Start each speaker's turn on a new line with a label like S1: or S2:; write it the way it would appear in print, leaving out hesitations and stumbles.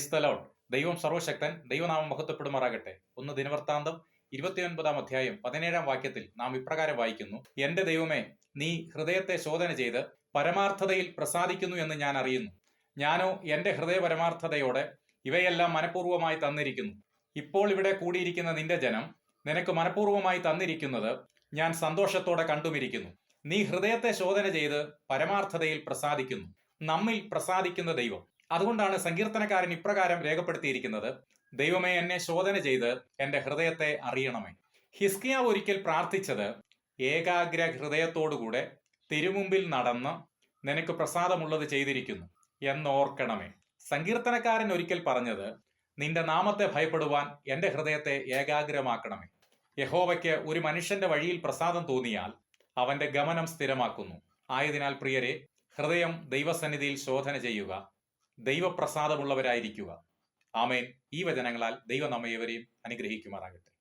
S1: Praise the Lord. ദൈവം സർവശക്തൻ, ദൈവനാമം മഹത്വപ്പെടുമാറാകട്ടെ. 1 ദിനവൃത്താന്തം 29 അധ്യായം 17 വാക്യത്തിൽ നാം ഇപ്രകാരം വായിക്കുന്നു: എന്റെ ദൈവമേ, നീ ഹൃദയത്തെ ശോധന ചെയ്ത് പരമാർത്ഥതയിൽ പ്രസാദിക്കുന്നു എന്ന് ഞാൻ അറിയുന്നു. ഞാനോ എന്റെ ഹൃദയ പരമാർത്ഥതയോടെ ഇവയെല്ലാം മനഃപൂർവ്വമായി തന്നിരിക്കുന്നു. ഇപ്പോൾ ഇവിടെ കൂടിയിരിക്കുന്ന നിന്റെ ജനം നിനക്ക് മനഃപൂർവ്വമായി തന്നിരിക്കുന്നത് ഞാൻ സന്തോഷത്തോടെ കണ്ടുമിരിക്കുന്നു. നീ ഹൃദയത്തെ ശോധന ചെയ്ത് പരമാർത്ഥതയിൽ പ്രസാദിക്കുന്നു. നമ്മിൽ പ്രസാദിക്കുന്ന ദൈവം. അതുകൊണ്ടാണ് സങ്കീർത്തനക്കാരൻ ഇപ്രകാരം രേഖപ്പെടുത്തിയിരിക്കുന്നത്: ദൈവമേ, എന്നെ ശോധന ചെയ്ത് എന്റെ ഹൃദയത്തെ അറിയണമേ. ഹിസ്കിയാവ് ഒരിക്കൽ പ്രാർത്ഥിച്ചത്, ഏകാഗ്ര ഹൃദയത്തോടുകൂടെ തിരുമുമ്പിൽ നടന്ന് നിനക്ക് പ്രസാദമുള്ളത് ചെയ്തിരിക്കുന്നു എന്നോർക്കണമേ. സങ്കീർത്തനക്കാരൻ ഒരിക്കൽ പറഞ്ഞത്, നിന്റെ നാമത്തെ ഭയപ്പെടുവാൻ എന്റെ ഹൃദയത്തെ ഏകാഗ്രമാക്കണമേ. യഹോവയ്ക്ക് ഒരു മനുഷ്യന്റെ വഴിയിൽ പ്രസാദം തോന്നിയാൽ അവന്റെ ഗമനം സ്ഥിരമാക്കുന്നു. ആയതിനാൽ പ്രിയരെ, ഹൃദയം ദൈവസന്നിധിയിൽ ശോധന ചെയ്യുക, ദൈവപ്രസാദമുള്ളവരായിരിക്കുക. ആമേൻ. ഈ വചനങ്ങളാൽ ദൈവം നമ്മെ ഏവരെയും അനുഗ്രഹിക്കുമാറാകട്ടെ.